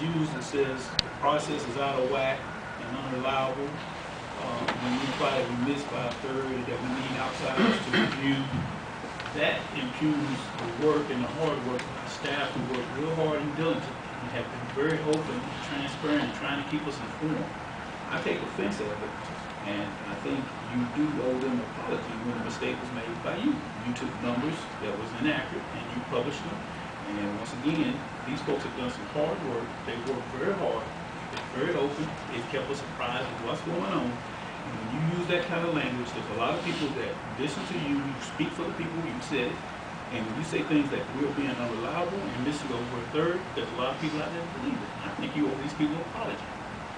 used that says the process is out of whack and unreliable. When we imply that we missed by a third, that we need outsiders to review, that impugns the work and the hard work of our staff who work real hard and diligently and have been very open, transparent, and trying to keep us informed. I take offense at it, and I think you do owe them an apology when a mistake was made by you. You took numbers that was inaccurate and you published them. And once again, these folks have done some hard work. They worked very hard. They're very open. They've kept us apprised of what's going on. And when you use that kind of language, there's a lot of people that listen to you. You speak for the people. You said it. And when you say things like we're being unreliable and missing over a third, there's a lot of people out there that believe it. I think you owe these people an apology.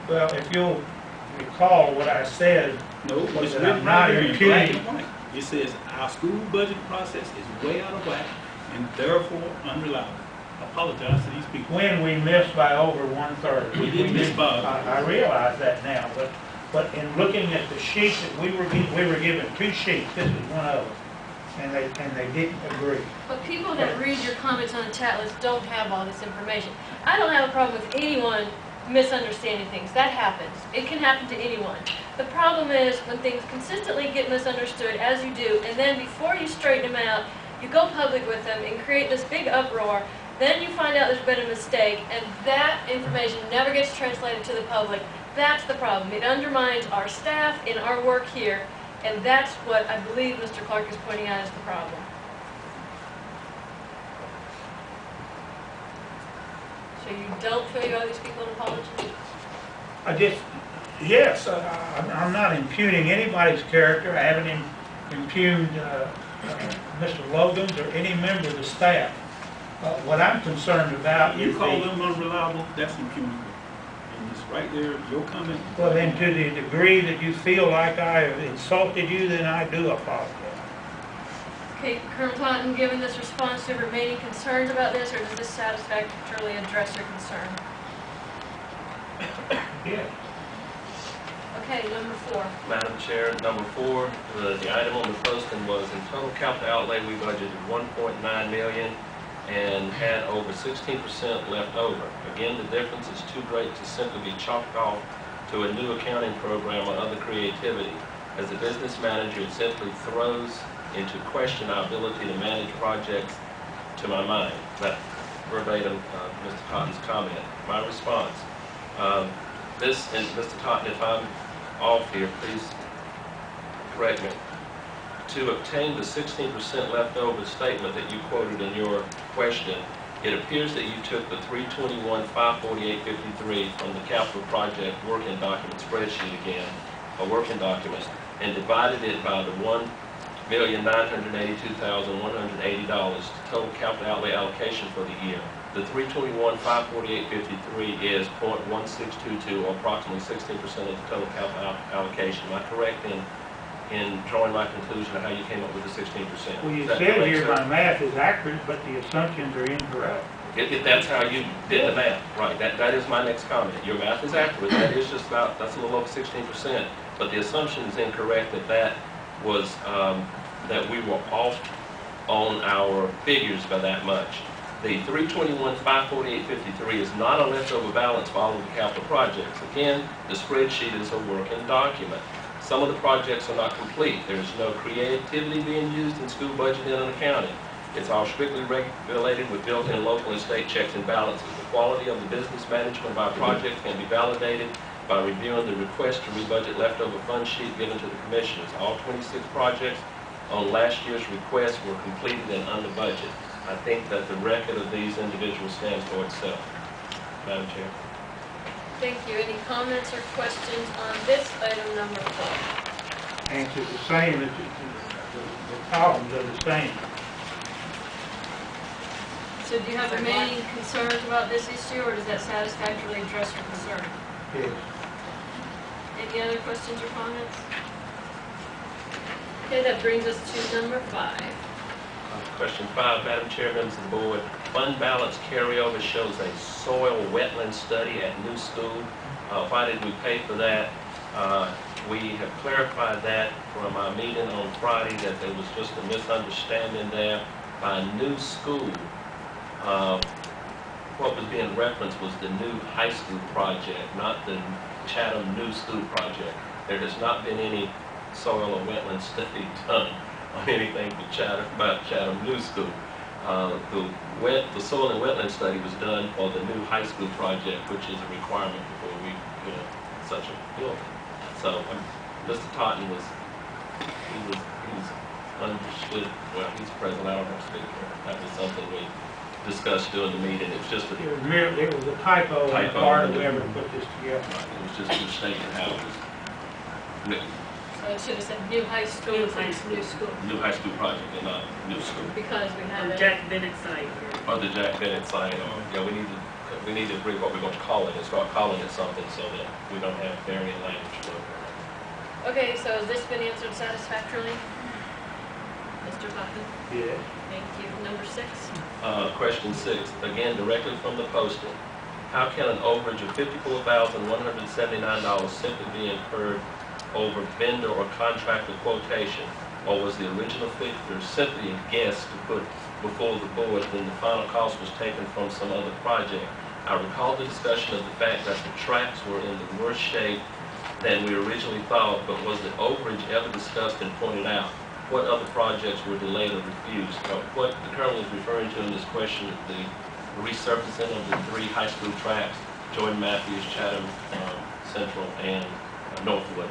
Well, if you'll recall what I said, no, was it's that I'm not imputing. It says our school budget process is way out of whack and therefore unreliable. I apologize to these people. When we missed by over 1/3. We did miss by. I realize that now, but in looking at the sheet that we were given 2 sheets. This is one of them, and they didn't agree. But people that read your comments on the chat list don't have all this information. I don't have a problem with anyone misunderstanding things. That happens. It can happen to anyone. The problem is when things consistently get misunderstood, as you do, and then before you straighten them out, you go public with them and create this big uproar. Then you find out there's been a mistake, and that information never gets translated to the public. That's the problem. It undermines our staff and our work here, and that's what I believe Mr. Clark is pointing out as the problem. So you don't feel you owe these people an apology? Yes, I'm not imputing anybody's character. I haven't impugned Mr. Logan's or any member of the staff. What I'm concerned about you is call them unreliable, that's impugnable. And it's right there, your comment. Well, then to the degree that you feel like I have insulted you, then I do apologize. Okay, Colonel Taunton, given this response, do you have remaining concerns about this, or does this satisfactorily address your concern? Yes. Okay, number 4. Madam Chair, number 4, the item on the posting was in total capital outlay, we budgeted $1.9 million and had over 16% left over. Again, the difference is too great to simply be chalked off to a new accounting program or other creativity. As a business manager, it simply throws into question our ability to manage projects to my mind. That verbatim Mr. Cotton's comment. My response, and Mr. Cotton, if I'm off here, please correct me. To obtain the 16% leftover statement that you quoted in your question, it appears that you took the 321,548.53 from the capital project working document spreadsheet again, a working document, and divided it by the $1,982,180 total capital outlay allocation for the year. The 321,548.53 is 0.1622, or approximately 16% of the total capital allocation. Am I correct in drawing my conclusion of how you came up with the 16%? Well, you said here my math is accurate, but the assumptions are incorrect. That's how you did the math, right? That is my next comment. Your math is accurate. That is just about, that's a little over 16%, but the assumption is incorrect that was that we were off on our figures by that much. The 321,548.53 is not a leftover balance for all of the capital projects. Again, the spreadsheet is a working document. Some of the projects are not complete. There's no creativity being used in school budgeting and accounting. It's all strictly regulated with built-in local and state checks and balances. The quality of the business management of our projects can be validated by reviewing the request to rebudget leftover fund sheet given to the commissioners. All 26 projects on last year's request were completed and under budget. I think that the record of these individuals stands for itself. Madam Chair. Thank you. Any comments or questions on this item number 4? Answers the same. The columns are the same. So do you have remaining concerns about this issue, or does that satisfactorily address your concern? Yes. Any other questions or comments? Okay, that brings us to number 5. Question 5, Madam Chair, members of the board. Fund balance carryover shows a soil wetland study at New School. Why did we pay for that? We have clarified that from our meeting on Friday that there was just a misunderstanding there. By New School, what was being referenced was the new high school project, not the Chatham New School project. There has not been any soil or wetland study done on anything about Chatham New School. The soil and wetland study was done for the new high school project, which is a requirement before we, such a building. So Mr. Totten he was understood. Well, he's present. I don't have to speak here. That was something we discussed during the meeting. It was just a It was a typo on the part of whoever put this together. It was just a mistaken how it was. So it should have said new high school, new school. New high school project and not new school. Because we have it. Jack Bennett site. Or the Jack Bennett site, or, we need to agree what we're going to call it and start calling it something so that we don't have varying language for it. Okay, so has this been answered satisfactorily? Mr. Totten? Yeah. Thank you. Number 6. Question 6, again, directly from the posting. How can an overage of $54,179 simply be incurred over vendor or contractor quotation, or was the original figure simply a guess to put before the board when the final cost was taken from some other project? I recall the discussion of the fact that the tracks were in the worse shape than we originally thought, but was the overage ever discussed and pointed out? What other projects were delayed or refused? What the Colonel is referring to in this question is the resurfacing of the 3 high school tracks, Jordan Matthews, Chatham Central, and Northwood.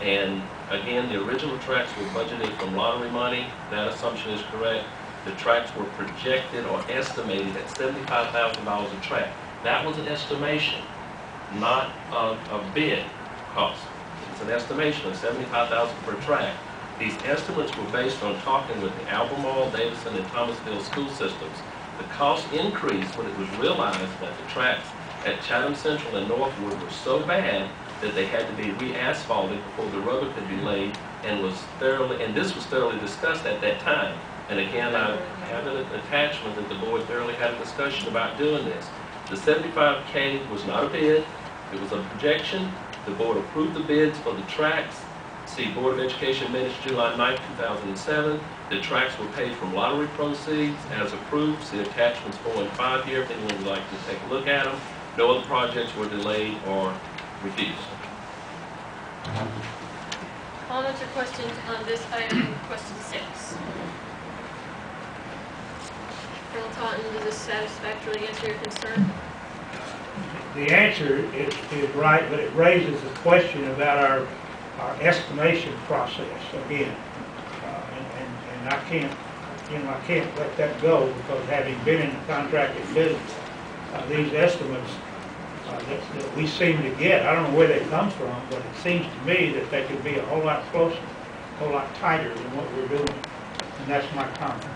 And again, the original tracks were budgeted from lottery money. That assumption is correct. The tracks were projected or estimated at $75,000 a track. That was an estimation, not a bid cost. It's an estimation of $75,000 per track. These estimates were based on talking with the Albemarle, Davidson, and Thomasville school systems. The cost increased when it was realized that the tracks at Chatham Central and Northwood were so bad that they had to be re-asphalted before the rubber could be laid, and this was thoroughly discussed at that time. And again, I have an attachment that the board thoroughly had a discussion about doing this. The $75K was not a bid, it was a projection. The board approved the bids for the tracks. See Board of Education minutes, July 9, 2007. The tracks were paid from lottery proceeds as approved. See attachments 4 and 5 here if anyone would like to take a look at them. No other projects were delayed or refused. Comments or questions on this item, question 6? Colonel Totten, does this satisfactorily answer your concern? The answer is right, but it raises a question about our estimation process again. And I can't let that go, because having been in the contracted business, these estimates that we seem to get, I don't know where they come from, but it seems to me that they could be a whole lot closer, a whole lot tighter than what we're doing. And that's my comment.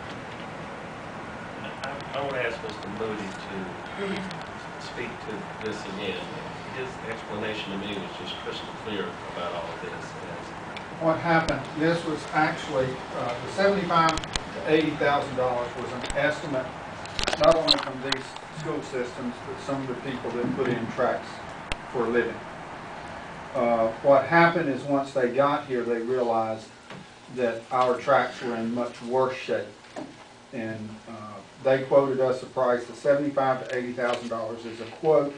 I want to ask Mr. Moody to speak to this again. His explanation to me was just crystal clear about all of this. What happened, this was actually, the $75,000 to $80,000 was an estimate, not only from these school systems, but some of the people that put in tracks for a living. What happened is once they got here, they realized that our tracks were in much worse shape. And they quoted us a price of $75,000 to $80,000 as a quote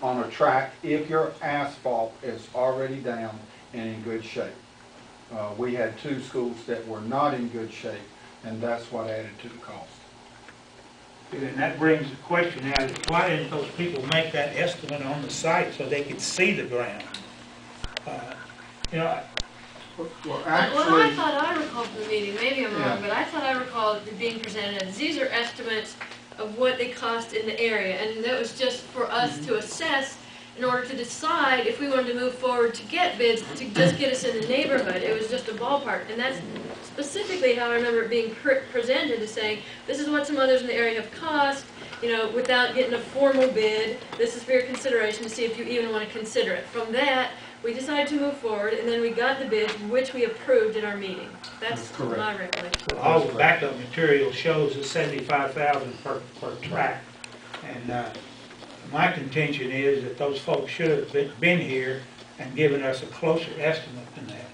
on a track if your asphalt is already down and in good shape. We had 2 schools that were not in good shape, and that's what added to the cost. And that brings the question out, why didn't those people make that estimate on the site so they could see the ground? Well, What I actually, thought I recalled from the meeting, maybe I'm wrong, but I thought I recalled it being presented as these are estimates of what they cost in the area, and that was just for us to assess in order to decide if we wanted to move forward to get bids to just get us in the neighborhood. It was just a ballpark, and that's specifically how I remember it being presented, as saying this is what some others in the area have cost, without getting a formal bid. This is for your consideration to see if you even want to consider it. From that, we decided to move forward, and then we got the bids, which we approved in our meeting. That's correct. my recollection. All the backup material shows is $75,000 per track. And my contention is that those folks should have been here and given us a closer estimate than that.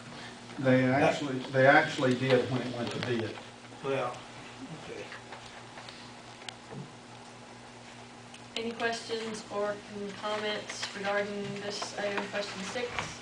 they actually did when it went to bid. Well, okay. Any questions or comments regarding this item, question 6?